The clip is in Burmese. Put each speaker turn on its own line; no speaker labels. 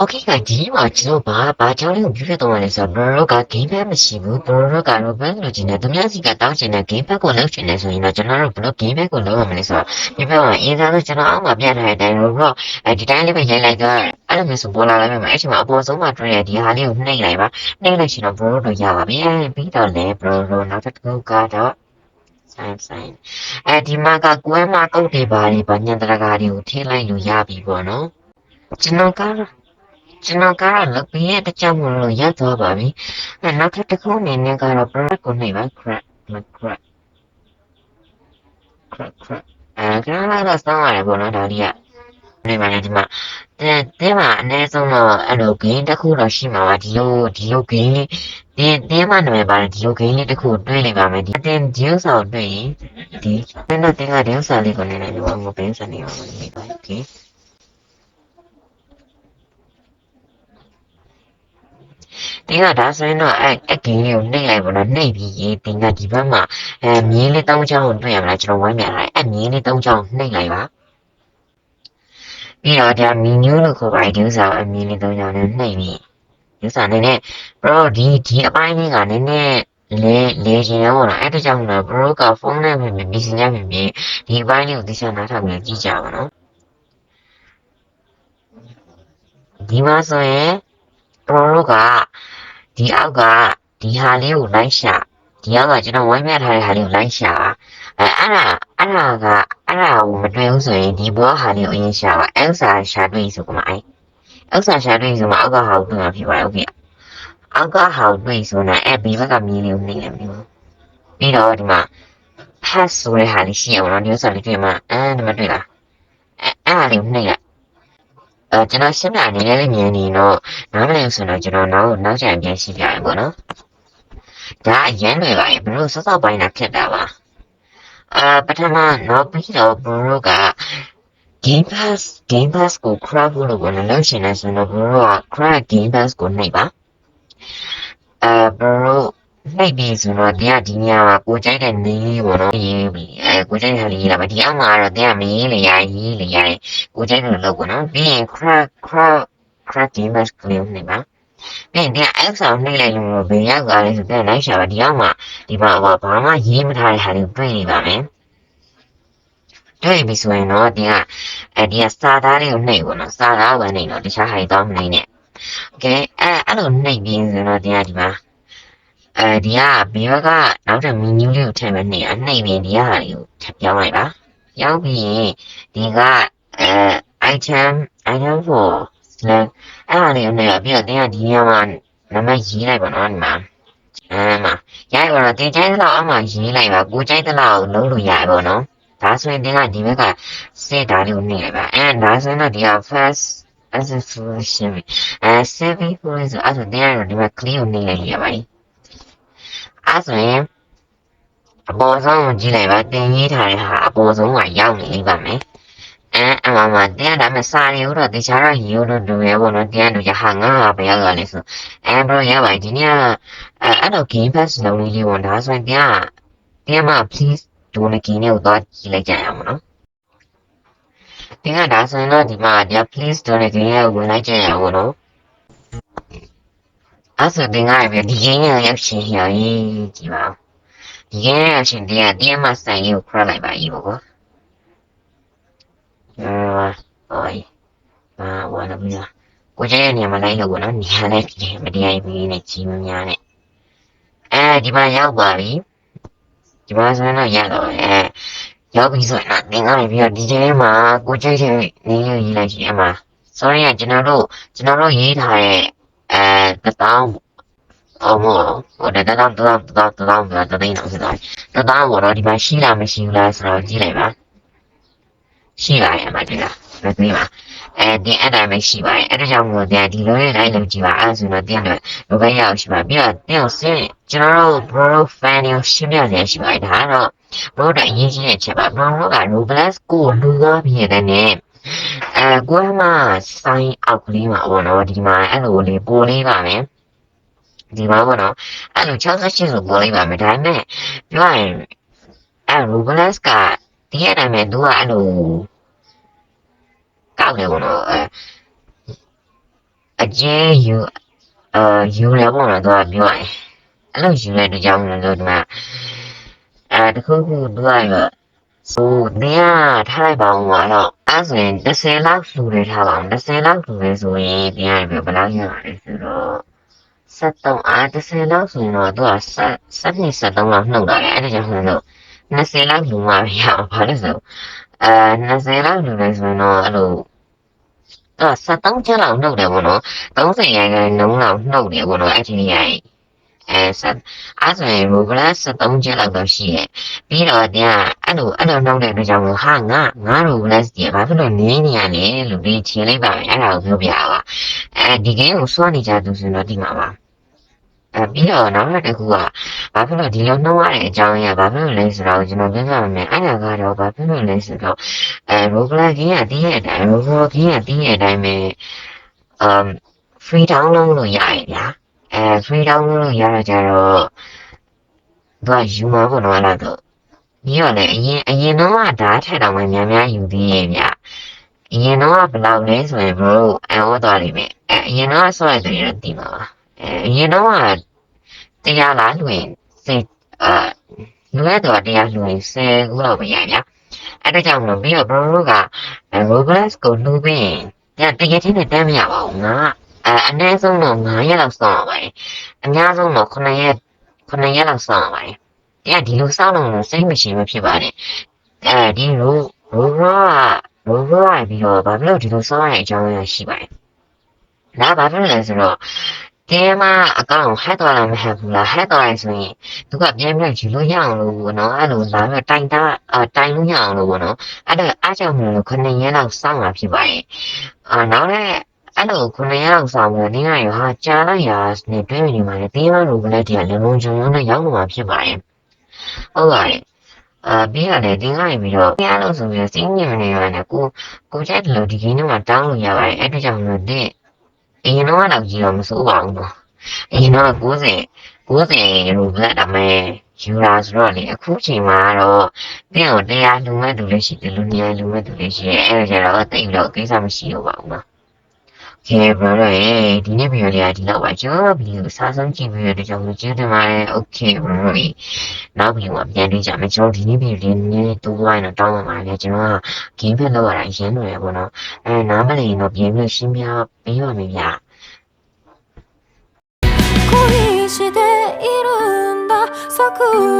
Okay ကဒီမှာကျွန်တော်ဘာကြောင့်လဲကိုပြောပြတော့လဲဆိုတော့ဘရိုက game pack မရှိဘူးဘရိုက Roblox လိုချင်တယ်သူများစီကတောင်းချင်တဲ့ game pack ကိုလုပ်ချင်တယ်ဆိုရင်တော့ကျွန်တော်တို့ဘယ်လို game pack ကိုလုပ်ရမလဲဆိုတော့ဒီဘက်မှာအရင်ဆုံးကျွန်တော်အောက်မှာပြထားတဲ့အတိုင်း Roblox ဒီတိုင်းလေးပဲရိုက်လိုက်တော့အဲ့လိုမျိုးဆိုပေါ်လာလိုက်မယ်အဲ့ချိန်မှာအပေါ်ဆုံးမှာတွေ့ရဒီဟာလေးကိုနှိပ်လိုက်ပါနှိပ်လိုက်ရှင်တော့ဘရိုတို့ရပါပြီပြီးတော့လေဘရိုတို့နောက်တစ်ခုကတော့ဆိုင်ဒီမှာကကွဲမှာကုတ်တွေပါနေပါညံတရကားတွေကိုထည့်လိုက်လို့ရပြီပေါ့နော်ကျွန်တော်ကတော့လုပ်ပြီးရတဲ့ကြောင့်မလို့ရသွားပါပြီနောက်ထပ်တစ်ခုအနေနဲ့ကတော့ product ကိုနှိပ်ပါ crack ခဏတော့စောင်းရတယ်ပေါ့နော်ဒါလေးကနေပါလေဒီမှာတဲမှာအနည်းဆုံးတော့အဲ့လို game တစ်ခုတော့ရှိမှာပါဒီလို game လေးတဲမှာနာမည်ပါတယ်ဒီလို game လေးတစ်ခုတွေ့နေပါမယ်ဒီတင်ဒီဥစ္စာကိုတွေ့ရင်ဒီတင်းကဒီဥစ္စာလေးကိုလည်းဒီမှာဘယ်ဥစ္စာလေးကိုနေပါ okayတင်းကဒါဆိုရင်တော့အဲ့ဂိမ်းလေးကိုနှိပ်လိုက်ပါတော့နှိပ်ပြီးရေးတင်းကဒီဘက်မှာမြင်းလေး၃ချောင်းကိုတွေ့ရမလားကျွန်တော်ဝိုင်းပြန်လိုက်အဲ့မြင်းလေး၃ချောင်းနှိပ်လိုက်ပါပြီးတော့ဒါမီနူးလို့ခေါ်ပါတယ်ဒီဥစ္စာအမြင်းလေး၃ချောင်းနဲ့နှိပ်ပြီးဒီဥစ္စာနဲ့ bro ဒီအပိုင်းလေးကနည်းနည်းလေချင်ရပါတော့အဲ့ဒါကြောင့်လည်း bro ကဖုန်းနဲ့ပြင်ပြီးစီညပြင်ပြီးဒီအပိုင်းလေးကိုသိချနားထောင်ပြီးကြည့်ကြပါနော်ဒီမှာဆိုရင် bro ကဒီအောက်ကဒီဟာလေးကိုလိုက်ရှာဒီအောက်ကကျွန်တော်ဝိုင်းမြထားတဲ့ဟာလေးကိုလိုက်ရှာအဲ့ဒါကိုမတွေ့ဘူးဆိုရင်ဒီဘောဟာလေးကိုအရင်ရှာပါအဲ့စာရှာတွေ့ဆိုကမှအဲ့စာရှာတွေ့ဆိုမှအောက်ကဟာကိုတွေ့မှာဖြစ်ပါတယ်ဟုတ်ပြီအောက်ကဟာကိုတွေ့ဆိုတော့အဲ့ဘေးဘက်ကမြင်းလေးကိုနှိမ့်လိုက်ပြီးတော့ဒီမှာ pass ဆိုတဲ့ဟာလေးရှိအောင်နော်ဒီဥစ္စာလေးတွေ့မှာဒီမှာတွေ့လားအဲ့ဟာလေးကိုနှိမ့်လိုက်ကျွန်တော်ရှင်းပြအနေနဲ့လည်းမြင်နေတော့နားမလည်ဆိုတော့ကျွန်တော်နောက်ကျရင်ပြန်ရှင်းပြရပေါ့နော်ဒါအရင်လွယ်ပါရင်ဘလို့စောစောပိုင်းတာဖြစ်တာပါပထမနောက်ပြီးတော့ဘလို့က game pass ကို crack လို့ပြောနေလို့ရှင်နေဆိုတော့ဘလို့က crack game pass ကိုနှိပ်ပါဘလို့နှိပ်ပြီးဆိုတော့တရားဒီညမှာကိုကြိုက်တဲ့နေပေါ့နော်ရေးပြီးကိုကြိုက်တဲ့လေးလာပါဒီအောက်မှာတော့တရားမရေးလေရရေးလေရတယ်ကိုကြိုက်တယ်လို့ပေါ့နော်ပြီးရင် crack game pass ကိုနှိပ်ပါပြီးရင်အဲ့ဆောင်နှိပ်လိုက်လို့ဘယ်ရောက်သွားလဲဆိုတော့လိုက်ရှာပါဒီအောက်မှာဒီမှာဘာမှရေးမထားတဲ့ဟာတွေကိုတွေ့နေပါမယ်တွေ့ပြီဆိုရင်တော့ဒီကစာသားလေးကိုနှိပ်ပေါ့နော်စာသားကိုနှိပ်တော့တခြားဟာတွေတော့မနှိပ်နဲ့โอเคအဲ့လိုနှိပ်ပြီးဆိုတော့ဒီမှာဒီကဘေးဘက်ကနောက်ထပ်မီနူးလေးကိုထည့်မယ်နှိပ်ပြီးဒီကဟာလေးကိုထပ်ပြောင်းလိုက်ပါပြောင်းပြီးရင်ဒီကitem for select အဲ့ဒါလေးကိုနှိပ်ပြီးတော့ဒီကဒီညမှာနာမည်ရေးလိုက်ပါတော့ဒီမှာမှာရိုက်ပါတော့တင်ချိုင်းသလောက်အမှရေးလိုက်ပါကိုကြိုက်သလောက်လုံးလို့ရပါတော့ဒါဆိုရင်ဒီဘက်ကစစ်ဓာတ်လေးကိုနှိပ်လိုက်ပါဒါဆိုရင်တော့ဒီက first association saving for ဆိုအဲ့ဒါတော့ဒီမှာ clean ကိုနှိပ်လိုက်ရပါတယ်အဲ့ဆိုရင်အပေါ်ဆုံးကိုကြည့်လိုက်ပါတင်ရေးထားတဲ့ဟာအပေါ်ဆုံးကရောက်နေလိမ့်ပါမယ်အမှတရားဒါမဲ့စာရီတော့တခြားတော့ရေလို့ดูရဲပေါ့နော်တရားတို့ရဟာငါပဲရောက်လာလေဆိုဘရောရပါဒီနေ့အဲ့တော့ game pass လုံးလေးလေးပေါ့ဒါဆိုရင်တရားမှာ please ဒိုနကင်းကိုတော့ကြည့်လိုက်ကြရအောင်နော်တရားဒါဆိုရင်တော့ဒီမှာတရား please ဒိုနကင်းကိုဝင်လိုက်ကြရအောင်နော်အဲ့ဆိုတင်ကားပဲဒီကင်းရောက်ရှင်ရရေးကြည့်ပါဒီကင်းရောက်ရှင်တရားမှာစိုင်ကိုခရလိုက်ပါရေးပေါ့ဝါလာမလားကိုကြရဲ့နေရာမှာလိုက်လို့ပေါ့နော်နေရာနဲ့မတရားပြီးနဲ့ကြီးမများနဲ့ဒီမှာရောက်ပါပြီဒီမှာဆိုတော့ရတော့ရောက်ပြီဆိုရင်တင်ကားလိုက်ပြီးတော့ဒီထဲမှာကိုကြရဲ့နေရာရေးလိုက်ရှင်မှာ sorry ကျွန်တော်တို့ရေးထားတဲ့1000ဟို1000တော့တသိန်းတော့ဖြစ်သွားတယ်1000တော့ဒီမှာရှိလားမရှိဘူးလားဆိုတော့ကြည့်လိုက်ပါရှိပါတယ်အမတူလားမသိပါဒီအဲ့ဒါပဲရှိပါတယ်အဲ့ဒါကြောင့်မို့ဒီလိုလေးလိုက်လို့ကြည့်ပါအဲ့ဆိုတော့တင်းတော့ဘယ်ဘက်ရောက်ရှိပါပြီးတော့တင်းဆင်းကျွန်တော်တို့ bro fan ကိုရှင်းပြရရှိပါတယ်ဒါကတော့ bro တို့အရေးကြီးတဲ့ချက်ပါ bro တို့က Roblox ကိုလူသားပြည့်တဲ့နဲ့ကိုယ်မှစိုင်းအောက်ကလေးမှာပေါ့နော်ဒီမှာအဲ့လိုလေးပိုလေးပါမယ်ဒီမှာပေါ့နော်အဲ့လို68ဆိုပိုလေးပါမယ်ဒါပေမဲ့ပြောရရင်Roblox ကဒီအဲ့ဒါမဲ့သူကအဲ့လိုကောက်တယ်ပေါ့နော် အကျဉ်းယူရပေါ့နော်သူကပြောရင်အဲ့လိုယူတဲ့အတွက်ကြောင့်မလို့ဒီမှာတခုခုသူကရောဆိုတရားထားလိုက်ပါဦးမှာတော့အဲ့ဆိုရင်30လောက်လှူနေထားပါဦး30လောက်လှူနေဆိုရင်တရားဘယ်လောက်ရပါလဲဆိုတော့7330လောက်ဆိုရင်တော့သူက73လောက်နှုတ်လာတယ်အဲ့ဒါကြောင့်မလို့20လောက်လှူမှရအောင်ဘာလို့ဆို20လောက်လှူနေဆိုရင်တော့အဲ့လို73ကျလောက်နှုတ်တယ်ပေါ့နော်30ရာခိုင်နှုန်းလောက်နှုတ်တယ်ပေါ့နော်အဲ့ဒီနေရာကြီးအဲ့ဆိုရင် Roblox 73ကျလောက်တော့ရှိတယ်ပြီးတော့တရားအဲ့လိုနှုတ်တဲ့အတွက်ကြောင့်ဟာငါ Roblox ကြီးဘာဖြစ်လို့နင်းနေရလဲလို့ဒီချင်းလိုက်ပါမယ်အဲ့ဒါကိုပြောပြပါဒီ game ကိုစွန့်နေကြသူဆိုတော့ဒီမှာပါပြီးတော့နောက်တစ်ခုကဘာဖြစ်လို့ဒီလိုနှုတ်ရတဲ့အကြောင်းအရာဘာဖြစ်လို့လဲဆိုတော့ကျွန်တော်ပြောပြမယ်အဲ့ဒါကတော့ဘာဖြစ်လို့လဲဆိုတော့Roblox ကြီးကတည်းကအတိုင်း Roblox ကြီးကတည်းကအတိုင်းပဲfree download လို့ရတယ်ဗျာfree download လို့ရတာကြတော့သူကယူမှာပေါ့နော်အဲ့ဒါတော့ပြီးတော့လည်းအရင်တော့ကဒါထက်တောင်မှများယူသေးရဲ့ဗျအရင်တော့ကဘယ်လောက်လဲဆိုရင်ဘရိုအန်ဟောသွားလိမ့်မယ်အရင်တော့ဆော့ရတယ်တော့ဒီမှာပါအရင်တော့ကတရားလားလွင်စိတ်လူရတော့တရားလွင်10ခုလောက်ပဲရဗျအဲ့ဒါကြောင့်မလို့ပြီးတော့ဘရိုတို့က Roblox ကိုလှူပြီးရင်တကယ်ချင်းနဲ့တမ်းမရပါဘူးငါအနည်းဆုံးတော့9ရက်လောက်စောင့်ရပါတယ်အများဆုံးတော့9ရက်လောက်စောင့်ရပါတယ်တရားဒီလိုစောင့်လို့စိတ်မရှိမဖြစ်ပါနဲ့ဒီလိုRobloxပြီးတော့ဘာဖြစ်လို့ဒီလိုစောင့်ရတဲ့အကြောင်းအရာရှိပါတယ်ဒါဘာဖြစ်လို့လဲဆိုတော့တဲမှာအကောင့်ဟက်သွားလားမဟက်ဘူးလားဟက်သွားရင်ဆိုရင်သူကပြန်ပြန်ယူလို့ရအောင်လို့ပေါ့နော်အဲ့လိုလာပြီးတိုင်လို့ရအောင်လို့ပေါ့နော်အဲ့ဒါအားကြောင့်မလို့9ရက်လောက်စောင့်တာဖြစ်ပါတယ်နောက်လည်းအဲ့လို9ရက်လောက်စောင့်ပြီးတော့ဟာကြားလိုက်ရနဲ့တွဲနေမှာလေတင်းမလို့ကလည်းဒီကလည်းလုံးချုံနဲ့ရောက်မှာဖြစ်ပါတယ်ဟုတ်ပါတယ်ပြီးရတယ်တင်းကားပြီးတော့တရားလို့ဆိုပြီးစိတ်ညစ်နေရတယ်ကိုကြိုက်တယ်လို့ဒီကိန်းမှာတောင်းလို့ရပါတယ်အဲ့ဒါကြောင့်မလို့အရင်တော့ကြီးတော့မစိုးပါဘူးနော်အရင်တော့90လိုပဲဒါမဲ့ယူလာဆိုတော့လေအခုချိန်မှာတော့တင်းကိုတရားလူမဲ့သူလည်းရှိတယ်လူနေလူမဲ့သူလည်းရှိတယ်အဲ့ဒါကြတော့တိတ်တော့ကိစ္စမရှိတော့ပါဘူးနော်ကဲဘရောဒီနေ့ဗီဒီယိုလေးကဒီလောက်ပါကျွန်တော်ဗီဒီယိုစားဆုံးကြည့်ပြီးတော့ကျွန်တော်ကျေးဇူးတင်ပါတယ်โอเคဘရောနောက်ဗီဒီယိုမှာပြန်တွေ့ကြမယ်ကျွန်တော်ဒီနေ့ဗီဒီယိုလေးနည်းတိုးလိုက်တော့တောင်းပါပါလေကျွန်တော်က game ဖက်လောက်ရတာရင်းနေရပေါ့နော်နားမလည်ရင်တော့ပြန်ပြီးရှင်းပြပေးပါမယ်ဗျာ
恋しているんだ桜